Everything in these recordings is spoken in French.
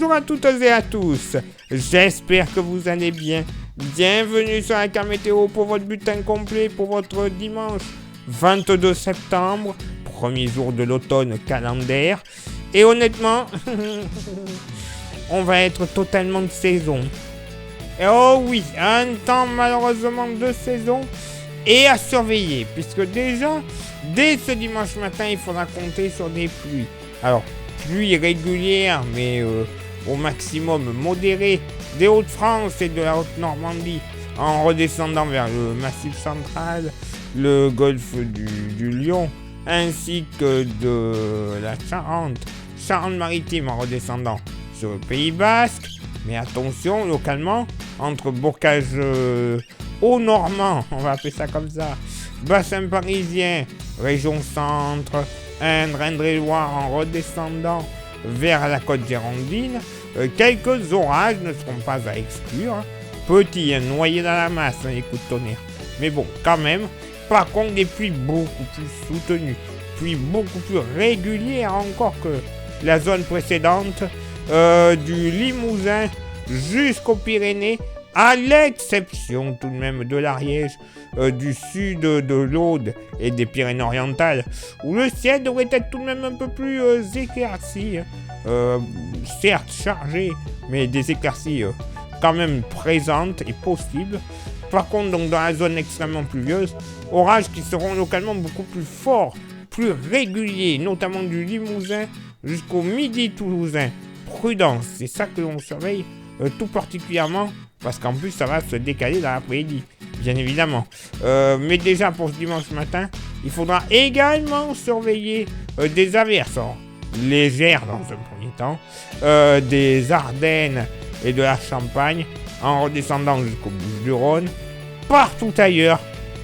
Bonjour à toutes et à tous, j'espère que vous allez bien. Bienvenue sur la carte météo pour votre bulletin complet pour votre dimanche 22 septembre, premier jour de l'automne calendaire. Et honnêtement, on va être totalement de saison. Et oh oui, un temps malheureusement de saison et à surveiller, puisque déjà, dès ce dimanche matin, il faudra compter sur des pluies. Alors, pluies régulières, mais au maximum modérées, des Hauts-de-France et de la Haute-Normandie, en redescendant vers le Massif central, le golfe du Lion, ainsi que de la Charente-Maritime en redescendant sur le Pays Basque. Mais attention, localement, entre bocage haut-normand, on va appeler ça comme ça, bassin parisien, région centre, Indre, Indre-et-Loire en redescendant vers la côte girondine, quelques orages ne seront pas à exclure. Petits, noyés dans la masse, les coups de tonnerre. Mais bon, quand même, par contre, des pluies beaucoup plus soutenues, pluies beaucoup plus régulières encore que la zone précédente, du Limousin jusqu'aux Pyrénées, à l'exception tout de même de l'Ariège, du sud de l'Aude et des Pyrénées-Orientales, où le ciel devrait être tout de même un peu plus éclairci, certes chargé, mais des éclaircies quand même présentes et possibles. Par contre, donc dans la zone extrêmement pluvieuse, orages qui seront localement beaucoup plus forts, plus réguliers, notamment du Limousin jusqu'au Midi toulousain. Prudence, c'est ça que l'on surveille tout particulièrement, parce qu'en plus ça va se décaler dans l'après-midi, bien évidemment. Mais déjà pour ce dimanche matin, il faudra également surveiller des averses légères dans un premier temps, des Ardennes et de la Champagne, en redescendant jusqu'au Bouches-du-Rhône. Partout ailleurs,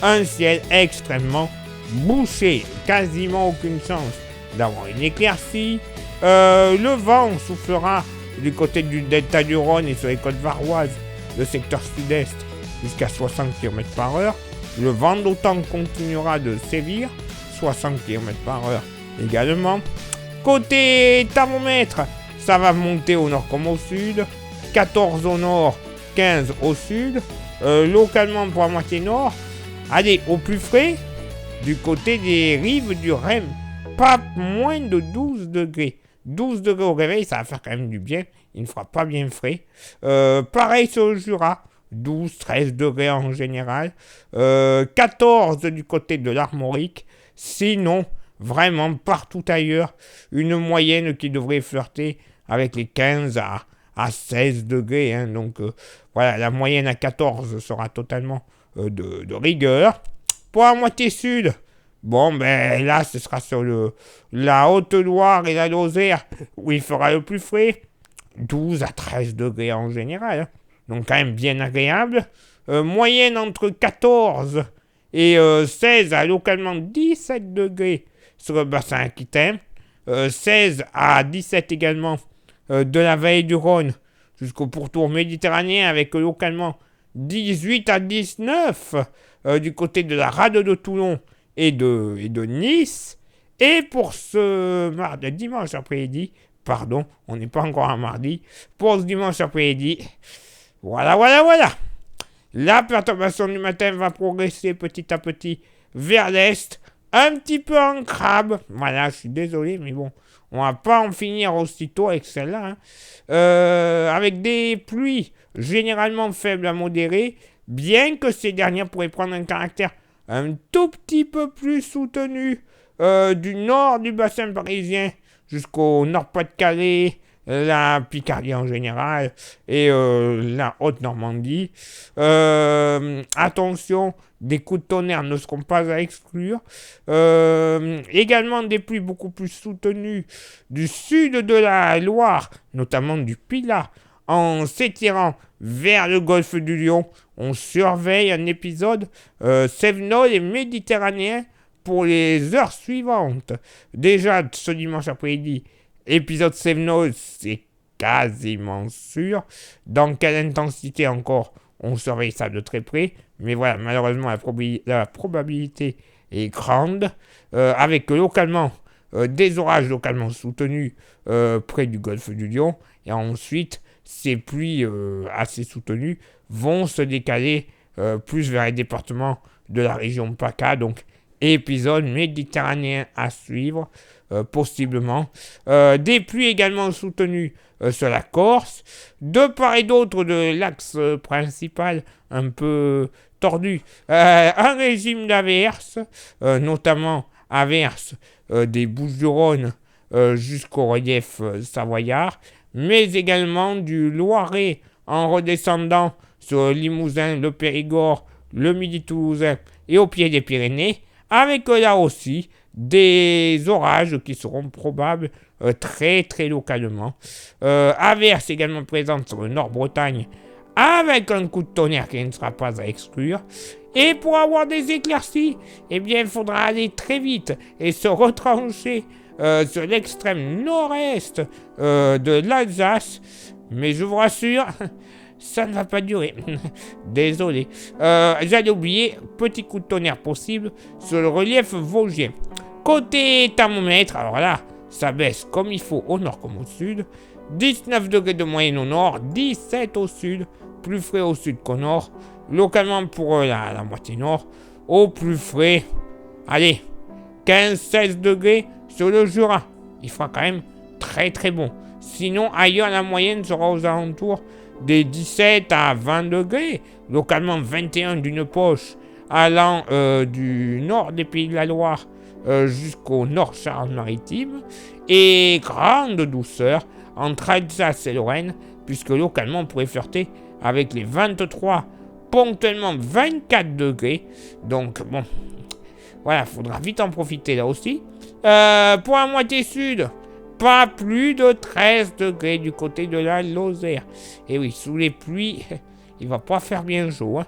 un ciel extrêmement bouché, quasiment aucune chance d'avoir une éclaircie. Le vent soufflera du côté du delta du Rhône et sur les côtes varoises, le secteur sud-est, jusqu'à 60 km/h. Le vent d'automne continuera de sévir, 60 km/h également. Côté thermomètre, ça va monter au nord comme au sud, 14 au nord, 15 au sud, localement pour la moitié nord. Allez, au plus frais, du côté des rives du Rhem, pas moins de 12 degrés. 12 degrés au réveil, ça va faire quand même du bien. Il ne fera pas bien frais. Pareil sur le Jura. 12-13 degrés en général. 14 du côté de l'Armorique. Sinon, vraiment partout ailleurs, une moyenne qui devrait flirter avec les 15 à 16 degrés. Hein. Donc voilà, la moyenne à 14 sera totalement de rigueur. Pour la moitié sud, bon, ben là, ce sera sur la Haute-Loire et la Lozère où il fera le plus frais. 12 à 13 degrés en général. Hein. Donc, quand même bien agréable. Moyenne entre 14 et 16 à localement 17 degrés sur le bassin aquitain. 16 à 17 également de la vallée du Rhône jusqu'au pourtour méditerranéen avec localement 18 à 19 du côté de la rade de Toulon et de Nice. Et pour ce dimanche après-midi, pardon, on n'est pas encore un mardi, pour ce dimanche après-midi, voilà. La perturbation du matin va progresser petit à petit vers l'est, un petit peu en crabe. Voilà, je suis désolé, mais bon, on va pas en finir aussitôt avec celle-là. Hein. Avec des pluies généralement faibles à modérées, bien que ces dernières pourraient prendre un caractère un tout petit peu plus soutenu du nord du bassin parisien jusqu'au Nord-Pas-de-Calais, la Picardie en général et la Haute-Normandie. Attention, des coups de tonnerre ne seront pas à exclure. Également des pluies beaucoup plus soutenues du sud de la Loire, notamment du Pilat, en s'étirant vers le golfe du Lion. On surveille un épisode cévenol et méditerranéen pour les heures suivantes. Déjà, ce dimanche après-midi, épisode cévenol, c'est quasiment sûr. Dans quelle intensité encore, on surveille ça de très près. Mais voilà, malheureusement, la probabilité est grande. Avec localement des orages localement soutenus près du golfe du Lion Et ensuite, ces pluies assez soutenues vont se décaler plus vers les départements de la région PACA, donc épisode méditerranéen à suivre, possiblement. Des pluies également soutenues sur la Corse, de part et d'autre de l'axe principal un peu tordu, un régime d'averses, notamment averses des Bouches-du-Rhône jusqu'au relief savoyard, mais également du Loiret en redescendant sur le Limousin, le Périgord, le Midi toulousain et au pied des Pyrénées, avec là aussi des orages qui seront probables très très localement. Averses également présentes sur le Nord-Bretagne, avec un coup de tonnerre qui ne sera pas à exclure. Et pour avoir des éclaircies, eh bien, il faudra aller très vite et se retrancher sur l'extrême nord-est de l'Alsace. Mais je vous rassure, ça ne va pas durer. Désolé. J'allais oublier, petit coup de tonnerre possible sur le relief vosgien. Côté thermomètre, alors là, ça baisse comme il faut au nord comme au sud. 19 degrés de moyenne au nord, 17 au sud, plus frais au sud qu'au nord. Localement pour la moitié nord, au plus frais, allez, 15-16 degrés sur le Jura. Il fera quand même très très bon. Sinon, ailleurs, la moyenne sera aux alentours des 17 à 20 degrés. Localement, 21 d'une poche allant du nord des Pays de la Loire jusqu'au nord Charente-Maritime. Et grande douceur entre Alsace et Lorraine, puisque localement, on pourrait flirter avec les 23, ponctuellement 24 degrés. Donc, bon, voilà, faudra vite en profiter là aussi. Pour la moitié sud, pas plus de 13 degrés du côté de la Lozère. Et oui, sous les pluies, il va pas faire bien chaud.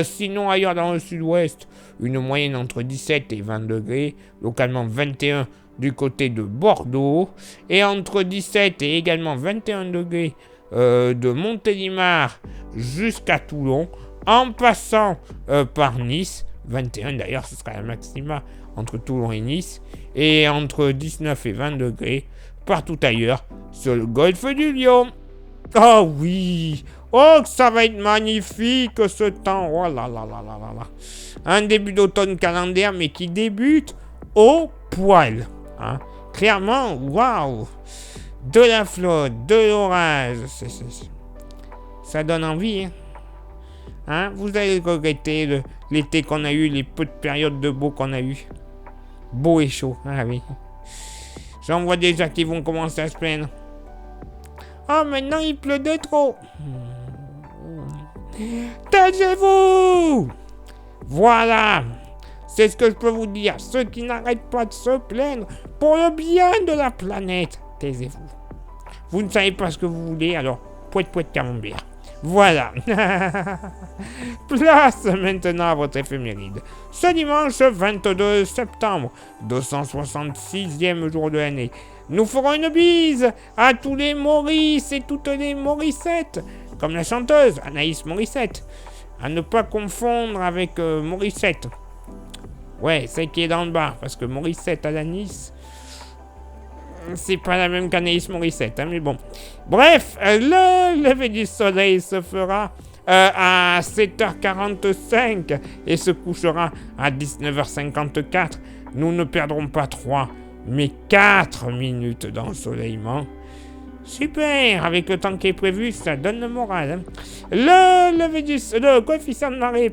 Sinon, ailleurs dans le sud-ouest, une moyenne entre 17 et 20 degrés. Localement 21 du côté de Bordeaux. Et entre 17 et également 21 degrés de Montélimar jusqu'à Toulon. En passant par Nice. 21 d'ailleurs, ce sera la maxima entre Toulon et Nice. Et entre 19 et 20 degrés partout ailleurs sur le golfe du Lion. Oh oui! Oh, ça va être magnifique ce temps! Oh là là là là là là! Un début d'automne calendaire, mais qui débute au poil. Hein? Clairement, waouh! De la flotte, de l'orage. Ça donne envie. Hein? Vous allez regretter l'été qu'on a eu, les peu de périodes de beau qu'on a eu. Beau et chaud. Ah oui. J'en vois déjà qui vont commencer à se plaindre. Oh, maintenant il pleut de trop. Taisez-vous! Voilà. C'est ce que je peux vous dire. Ceux qui n'arrêtent pas de se plaindre pour le bien de la planète. Taisez-vous. Vous ne savez pas ce que vous voulez, alors pouet camembert. Voilà. Place maintenant à votre éphéméride. Ce dimanche 22 septembre, 266e jour de l'année, nous ferons une bise à tous les Maurice et toutes les Morissettes, comme la chanteuse Anaïs Morissette. À ne pas confondre avec Morissette. Ouais, celle qui est dans le bar, parce que Morissette à la Nice, c'est pas la même qu'Anaïs Morissette, hein, mais bon. Bref, le lever du soleil se fera à 7h45 et se couchera à 19h54. Nous ne perdrons pas 3, mais 4 minutes d'ensoleillement. Super, avec le temps qui est prévu, ça donne le moral. Hein. Le coefficient de marée,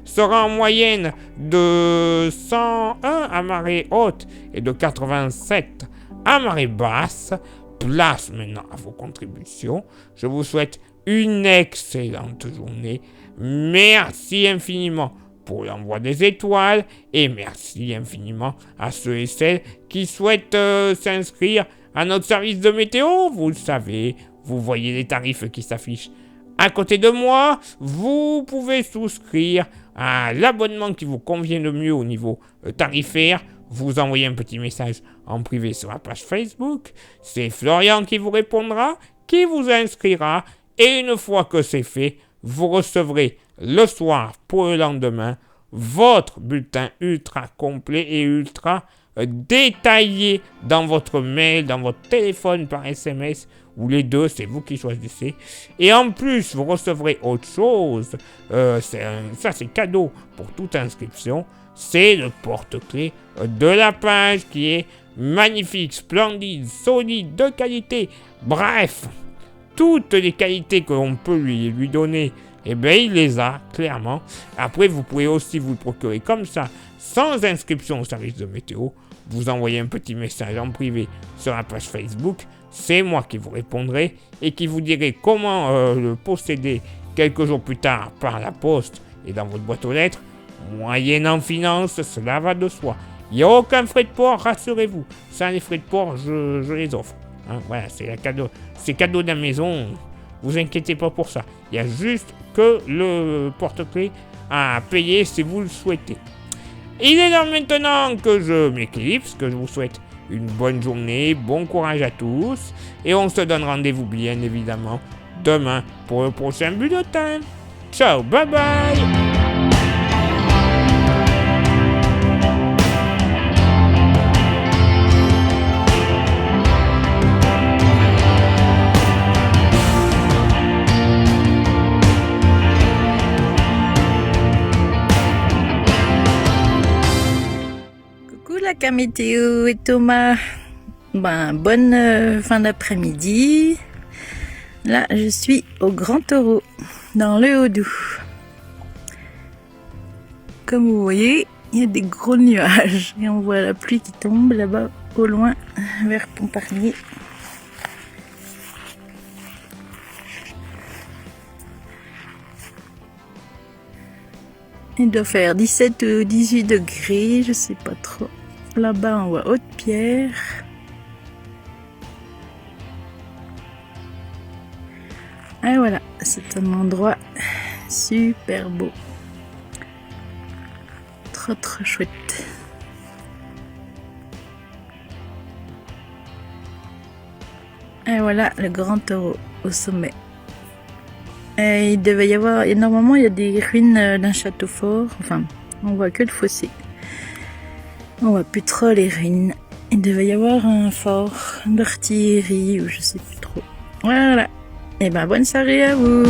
sera en moyenne de 101 à marée haute et de 87 à marée basse. Place maintenant à vos contributions. Je vous souhaite une excellente journée. Merci infiniment pour l'envoi des étoiles et merci infiniment à ceux et celles qui souhaitent s'inscrire à notre service de météo. Vous le savez, vous voyez les tarifs qui s'affichent à côté de moi. Vous pouvez souscrire à l'abonnement qui vous convient le mieux au niveau tarifaire. Vous envoyez un petit message en privé sur la page Facebook. C'est Florian qui vous répondra, qui vous inscrira. Et une fois que c'est fait, vous recevrez le soir pour le lendemain votre bulletin ultra complet et ultra détaillé dans votre mail, dans votre téléphone par SMS ou les deux, c'est vous qui choisissez. Et en plus, vous recevrez autre chose, ça c'est cadeau pour toute inscription, c'est le porte-clés de la page qui est magnifique, splendide, solide, de qualité, bref, toutes les qualités que l'on peut lui donner, eh bien il les a, clairement. Après, vous pouvez aussi vous le procurer comme ça, sans inscription au service de météo. Vous envoyez un petit message en privé sur la page Facebook, c'est moi qui vous répondrai et qui vous dirai comment le posséder quelques jours plus tard par la poste et dans votre boîte aux lettres. Moyennant finance, cela va de soi. Il n'y a aucun frais de port, rassurez-vous. Ça, les frais de port, je les offre. Hein, voilà, c'est cadeau de la maison. Vous inquiétez pas pour ça. Il y a juste que le porte-clés à payer si vous le souhaitez. Il est l'heure maintenant que je m'éclipse, que je vous souhaite une bonne journée, bon courage à tous. Et on se donne rendez-vous bien évidemment demain pour le prochain bulletin. Ciao, bye bye. La météo et Thomas, bonne fin d'après-midi. Là, je suis au Grand Taureau, dans le Haut-Doubs. Comme vous voyez, il y a des gros nuages et on voit la pluie qui tombe là-bas au loin vers Pontparnasse. Il doit faire 17 ou 18 degrés, je sais pas trop. Là-bas, on voit Haute-Pierre. Et voilà, c'est un endroit super beau. Trop chouette. Et voilà le Grand Taureau au sommet. Et il devait y avoir, et normalement il y a des ruines d'un château fort. Enfin, on voit que le fossé. On voit plus trop les ruines. Il devait y avoir un fort d'artillerie ou je sais plus trop. Voilà. Et bonne soirée à vous.